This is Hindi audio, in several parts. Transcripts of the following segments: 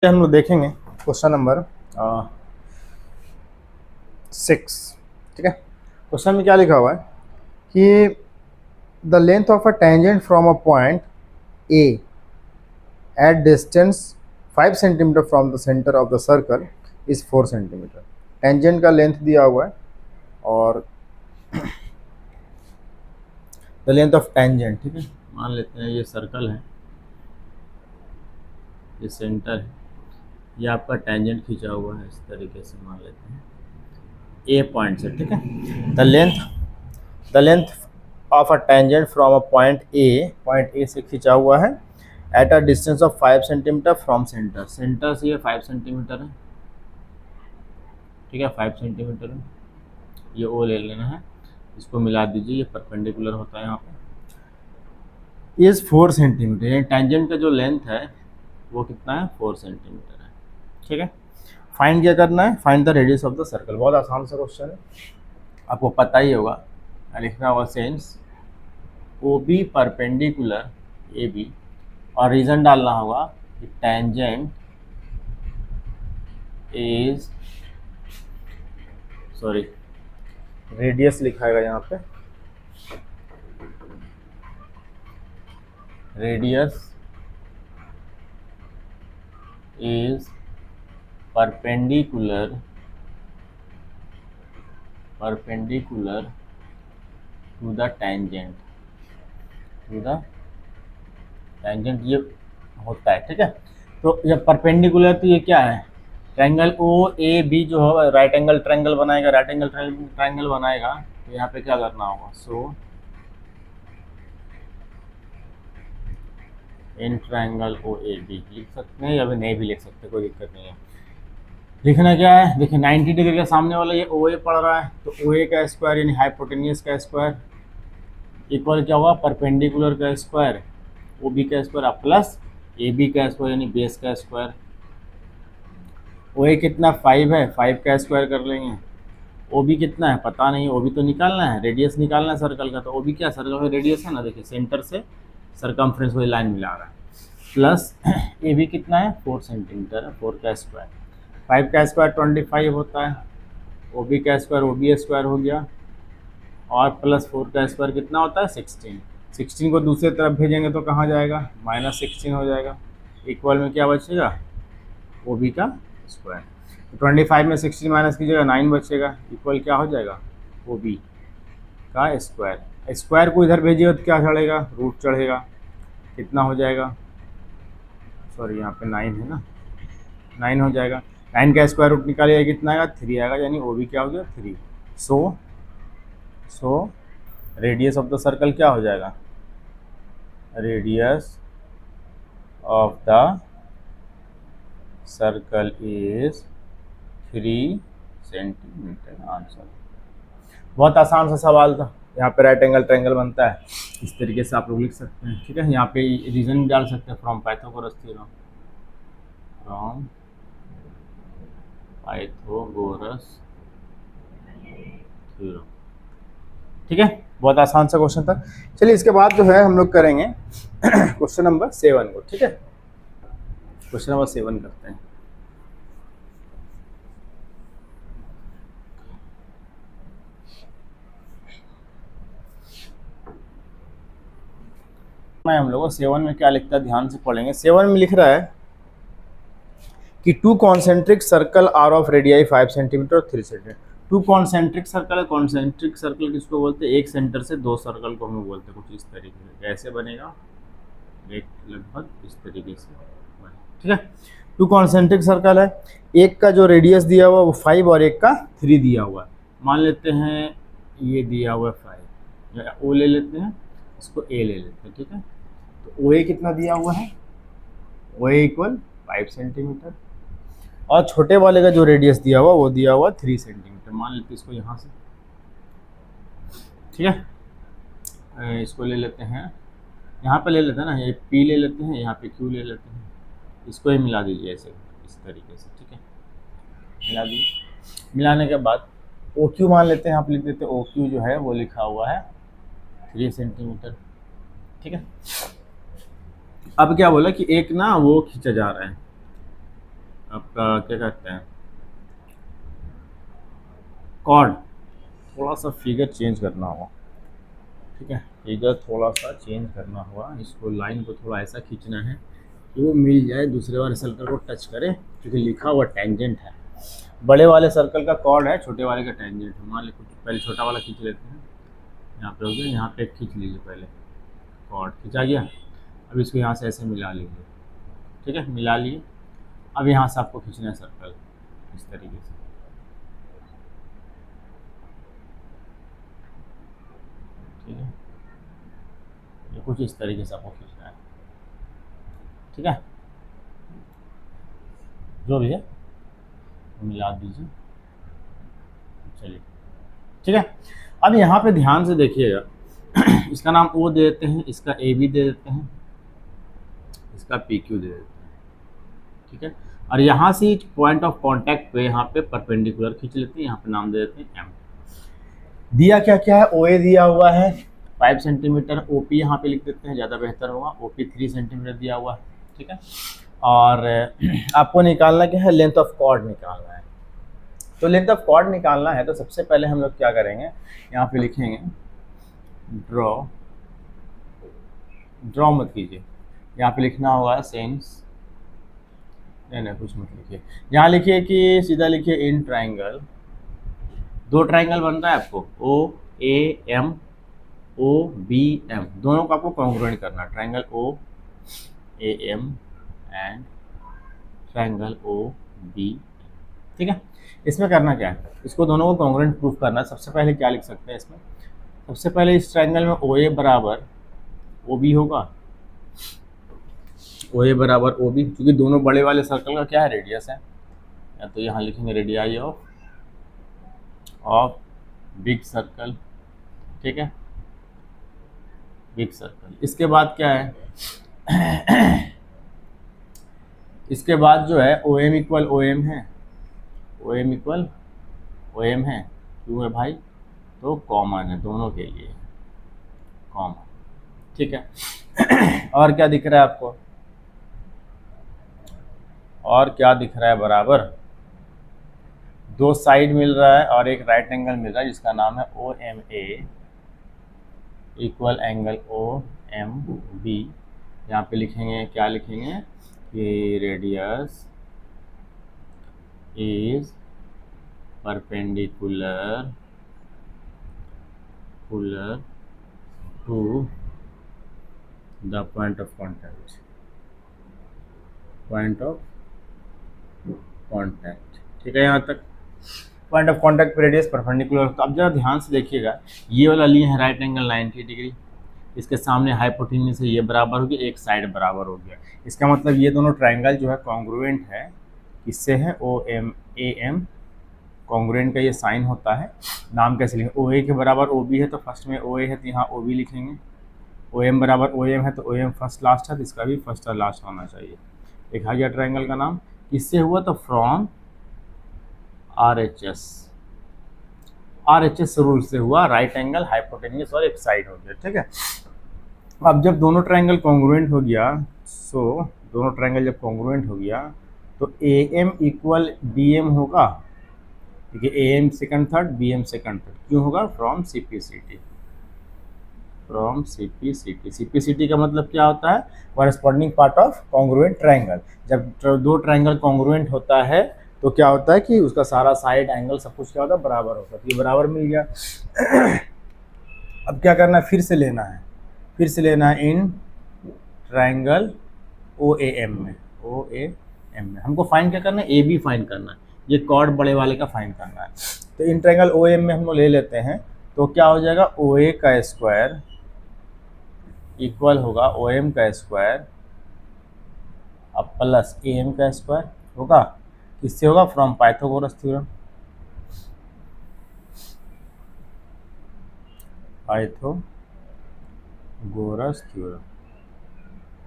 हम लोग देखेंगे क्वेश्चन नंबर 6। ठीक है, क्वेश्चन में क्या लिखा हुआ है कि the length of a tangent from a point A at distance 5 centimetre from the centre of the circle is 4 centimetre. Tangent का लेंथ दिया हुआ है और द लेंथ ऑफ टेंजेंट, ठीक है, मान लेते हैं ये सर्कल है, ये सेंटर है, ये आपका टेंजेंट खींचा हुआ है, इस तरीके से मान लेते हैं ए पॉइंट से। ठीक है, the length of a tangent from a point A से खींचा हुआ है at a distance of 5 centimetre from centre. Centre से ये 5 सेंटीमीटर है, ठीक है, 5 सेंटीमीटर है, ये ओ ले लेना है, इसको मिला दीजिए, ये परपेंडिकुलर होता है यहाँ पे। इज 4 सेंटीमीटर, यानी टेंजेंट का जो लेंथ है वो कितना है, 4 सेंटीमीटर है। ठीक है, फाइंड क्या करना है, find the radius of the circle. बहुत आसान सा क्वेश्चन है, आपको पता ही होगा, लिखना होगा since O B perpendicular A B, और रीजन डालना होगा कि टेंजेंट इज रेडियस लिखाएगा यहाँ पे, radius is perpendicular to the tangent, ये होता है। ठीक है, तो जब परपेंडिकुलर तो ये क्या है, ट्रायंगल ओ ए बी जो है राइट एंगल ट्रायंगल बनाएगा, तो यहाँ पे क्या करना होगा, सो in triangle O A B लिख सकते हैं या फिर नहीं भी लिख सकते, कोई दिक्कत नहीं है। लिखना क्या है, देखिए 90 डिग्री के सामने वाला ये ओ ए पड़ रहा है, तो ओ ए का स्क्वायर यानी हाइपोटेनियस का स्क्वायर इक्वल क्या होगा, परपेंडिकुलर का स्क्वायर ओ बी का स्क्वायर प्लस ए बी का स्क्वायर यानी बेस का स्क्वायर। ओ ए कितना 5 है, 5 का स्क्वायर कर लेंगे। ओ बी कितना है पता नहीं, ओ बी तो निकालना है, रेडियस निकालना है सर्कल का, तो ओ बी क्या सर्कल का रेडियस है ना, देखिए सेंटर से सरकमफ्रेंस वाली लाइन मिला रहा है, प्लस ए बी कितना है 4 सेंटीमीटर है, 4 का स्क्वायर, 5 का स्क्वायर 25 होता है, ओ बी का स्क्वायर ओ बी स्क्वायर हो गया, और प्लस 4 का स्क्वायर कितना होता है 16। 16 को दूसरी तरफ भेजेंगे तो कहाँ जाएगा, -16 हो जाएगा, इक्वल में क्या बचेगा, ओ बी का स्क्वायर। तो 25 में 16 माइनस कीजिएगा 9 बचेगा, इक्वल क्या हो जाएगा, ओ बी का स्क्वायर। स्क्वायर को इधर भेजिएगा तो क्या चढ़ेगा, रूट चढ़ेगा, कितना हो जाएगा, सॉरी यहाँ पे 9 है ना, 9 हो जाएगा। 9 का स्क्वायर रूट निकालिएगा कितना आएगा, 3 आएगा, यानी ओ बी क्या हो गया 3। So radius of the circle क्या हो जाएगा, radius of the circle is 3 centimetre. Answer, बहुत आसान सा सवाल था। यहाँ पे राइट एंगल ट्रायंगल बनता है, इस तरीके से आप लोग लिख सकते हैं। ठीक है, यहाँ पे रीजन डाल सकते हैं, फ्रॉम पाइथागोरस थ्योरम। ठीक है, बहुत आसान सा क्वेश्चन था। चलिए इसके बाद जो है हम लोग करेंगे क्वेश्चन नंबर 7 को। ठीक है, क्वेश्चन नंबर 7 करते हैं। हम लोग 7 में क्या लिखता है, ध्यान से पढ़ेंगे। 7 में लिख रहा है कि 2 concentric circle are of radii 5 centimetre और 3 सेंटीमीटर। 2 कॉन्सेंट्रिक सर्कल है, कॉन्सेंट्रिक सर्कल किसको बोलते हैं, एक सेंटर से 2 सर्कल को हम बोलते हैं, कुछ इस तरीके से। कैसे बनेगा, एक लगभग इस तरीके से बने। ठीक है, 2 कॉन्सेंट्रिक सर्कल है, एक का जो रेडियस दिया हुआ वो 5 और एक का 3 दिया हुआ है। मान लेते हैं ये दिया हुआ है 5, ओ ले लेते हैं, इसको ए ले लेते हैं। ठीक है, तो ओ ए कितना दिया हुआ है, ओ ए इक्वल 5 सेंटीमीटर, और छोटे वाले का जो रेडियस दिया हुआ वो दिया हुआ 3 सेंटीमीटर। मान लेते हैं इसको यहाँ से, ठीक है, इसको ले लेते हैं, यहाँ पे ले लेते हैं ना, ये P ले लेते हैं, यहाँ पे Q ले लेते हैं, इसको ही मिला दीजिए ऐसे इस तरीके से। ठीक है, मिला दीजिए, मिलाने के बाद OQ मान लेते हैं, यहाँ पे लिख देते हैं OQ जो है वो लिखा हुआ है 3 सेंटीमीटर। ठीक है, अब क्या बोला कि एक ना वो खींचा जा रहा है, आपका क्या कहते हैं कॉर्ड, थोड़ा सा फिगर चेंज करना होगा, ठीक है, फिगर थोड़ा सा चेंज करना होगा, इसको लाइन को थोड़ा ऐसा खींचना है कि वो मिल जाए दूसरे वाले सर्कल को टच करे, क्योंकि लिखा हुआ टेंजेंट है। बड़े वाले सर्कल का कॉर्ड है, छोटे वाले का टेंजेंट है। मान लीजिए पहले छोटा वाला खींच लेते हैं, यहाँ पे हो गया, यहाँ पे खींच लीजिए, पहले कॉर्ड खींचा गया। अब इसको यहाँ से ऐसे मिला लीजिए, ठीक है, मिला लिए। अब यहाँ से आपको खींचना है सर्कल इस तरीके से, ठीक है, ये कुछ इस तरीके से आपको खींचना है, ठीक है, जो भी है मिला दीजिए, चलिए, ठीक है। अब यहाँ पे ध्यान से देखिएगा, इसका नाम ओ दे देते हैं, इसका ए बी दे देते हैं, इसका पी क्यू दे देते हैं, ठीक है। और यहाँ से पॉइंट ऑफ कांटेक्ट पे यहाँ पे परपेंडिकुलर खींच लेते हैं, यहाँ पे नाम दे देते हैं एम। दिया क्या क्या है, ओ ए दिया हुआ है 5 सेंटीमीटर, ओ पी यहाँ पे लिख देते हैं, ज़्यादा बेहतर होगा, ओ पी 3 सेंटीमीटर दिया हुआ है, ठीक है। और आपको निकालना क्या है, लेंथ ऑफ कॉर्ड निकालना है। तो लेंथ ऑफ कॉर्ड निकालना है तो सबसे पहले हम लोग क्या करेंगे, यहाँ पे लिखेंगे ड्रॉ मत कीजिए, यहाँ पे लिखना होगा सेंस, नहीं कुछ मत लिखिए, यहाँ लिखिए कि सीधा लिखिए इन ट्राइंगल, 2 ट्राइंगल बन रहा है आपको, O A M, O B M, दोनों को आपको कॉन्ग्रुएंट करना है, triangle O A M and triangle O B, ठीक है। इसमें करना क्या है, इसको दोनों को कॉन्ग्रुएंट प्रूफ करना है। सबसे पहले क्या लिख सकते हैं इसमें, सबसे पहले इस ट्राइंगल में ओ ए बराबर ओ बी होगा, ओ ए बराबर ओ बी, क्योंकि दोनों बड़े वाले सर्कल का क्या है, रेडियस है, या तो यहाँ लिखेंगे रेडियाई ऑफ बिग सर्कल, ठीक है, बिग सर्कल। इसके बाद क्या है, इसके बाद जो है O M equal O M है, O M equal O M है, क्यों है भाई, तो कॉमन है दोनों के लिए, कॉमन, ठीक है। और क्या दिख रहा है आपको, और क्या दिख रहा है, बराबर 2 साइड मिल रहा है और एक राइट एंगल मिल रहा है जिसका नाम है O M A equal angle O M B. यहाँ पे लिखेंगे, क्या लिखेंगे कि radius is perpendicular to the point of contact, ठीक है, यहाँ तक पॉइंट ऑफ कांटेक्ट पे रेडियस परपेंडिकुलर। तो अब जरा ध्यान से देखिएगा, ये वाला लिए है राइट एंगल 90 डिग्री, इसके सामने हाइपोटेन्यूज है, ये बराबर हो गया, एक साइड बराबर हो गया, इसका मतलब ये दोनों ट्राइंगल जो है कॉन्ग्रुएंट है, किससे है, O M A M, congruent का ये साइन होता है। नाम कैसे लिखेंगे, ओ ए के बराबर ओ बी है तो फर्स्ट में ओ ए है तो यहाँ ओ बी लिखेंगे, ओ एम बराबर ओ एम है तो ओ एम फर्स्ट लास्ट है तो इसका भी फर्स्ट और लास्ट होना चाहिए। लिखा गया ट्राइंगल का नाम, किससे हुआ, तो from R H S rule से हुआ, राइट एंगल हाइपोटेन्यूज और एक साइड हो गया, ठीक है। अब जब दोनों ट्राइंगल कॉन्ग्रुएंट हो गया, दोनों ट्राइंगल जब कॉन्ग्रुएंट हो गया तो A M equal B M होगा, ठीक है, A M second third, B M second third, क्यों होगा, from C P C T, from C P C T का मतलब क्या होता है, corresponding part of congruent triangle. जब 2 ट्राइंगल कॉन्ग्रुएंट होता है तो क्या होता है कि उसका सारा साइड एंगल सब कुछ क्या होता है, बराबर होता है, तो ये बराबर मिल गया। अब क्या करना है, फिर से लेना है in triangle O A M में, हमको फाइंड क्या करना है, ए बी फाइंड करना है, ये कॉर्ड बड़े वाले का फाइंड करना है। तो इन ट्राइंगल ओ एम में हम लोग ले लेते हैं, तो क्या हो जाएगा, ओ ए का स्क्वायर इक्वल होगा ओ एम का स्क्वायर अब प्लस ए एम का स्क्वायर होगा, किससे होगा, फ्रॉम पाइथागोरस थ्योरम,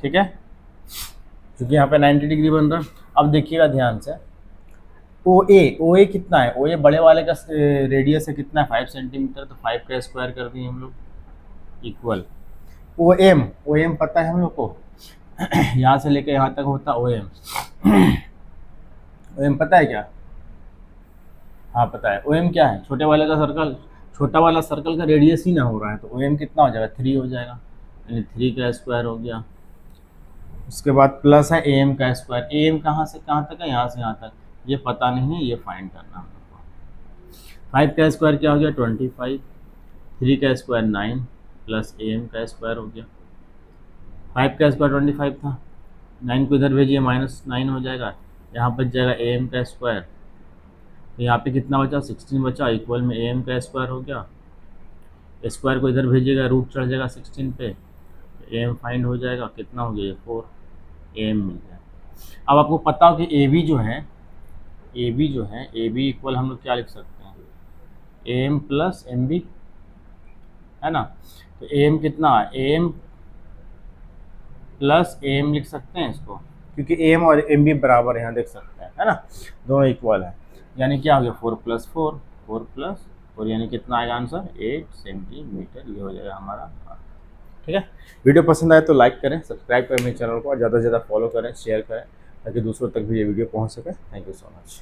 ठीक है, क्योंकि यहाँ पे 90 डिग्री बन रहा है। अब देखिएगा ध्यान से, ओ ए कितना है, ओ ए बड़े वाले का रेडियस है कितना है, 5 सेंटीमीटर, तो 5 का स्क्वायर कर दिए हम लोग, इक्वल ओ एम पता है हम लोग को, यहाँ से लेकर यहाँ तक होता ओ एम, ओ एम पता है क्या? हाँ पता है। ओ एम क्या है? छोटे वाले का सर्कल, छोटा वाला सर्कल का रेडियस ही ना हो रहा है, तो ओ एम कितना हो जाएगा? 3 हो जाएगा, यानी 3 का स्क्वायर हो गया। उसके बाद प्लस है ए एम का स्क्वायर। ए एम कहाँ से कहाँ तक है? यहाँ से यहाँ तक। ये पता नहीं है, ये फाइंड करना है हम लोग को। 5 का स्क्वायर क्या हो गया? 25। 3 का स्क्वायर 9 प्लस ए एम का स्क्वायर हो गया। 5 का स्क्वायर 25 था, 9 को इधर भेजिए, -9 हो जाएगा। यहाँ बच जाएगा ए एम का स्क्वायर, तो यहाँ पे कितना बचा? 16 बचा, इक्वल में ए एम का स्क्वायर हो गया। स्क्वायर को इधर भेजिएगा, रूट चढ़ जाएगा 16 पे, ए एम फाइंड हो जाएगा। कितना हो गया? ये 4 ए एम मिल जाएगा। अब आपको पता हो कि ए बी जो है, ए बी जो है, ए बी इक्वल हम लोग क्या लिख सकते हैं? A M plus M B, है ना। तो ए एम कितना है? A M plus A M लिख सकते हैं इसको, क्योंकि ए एम और एम बी बराबर है, यहाँ देख सकते हैं, है ना, दोनों इक्वल है। यानी क्या हो गया? 4 + 4, 4 + 4, यानी कितना आएगा आंसर? 8 सेंटीमीटर। ये हो जाएगा हमारा। ठीक है, वीडियो पसंद आए तो लाइक करें, सब्सक्राइब करें मेरे चैनल को, और ज़्यादा से ज़्यादा फॉलो करें, शेयर करें, ताकि दूसरों तक भी ये वीडियो पहुंच सके। Thank you so much.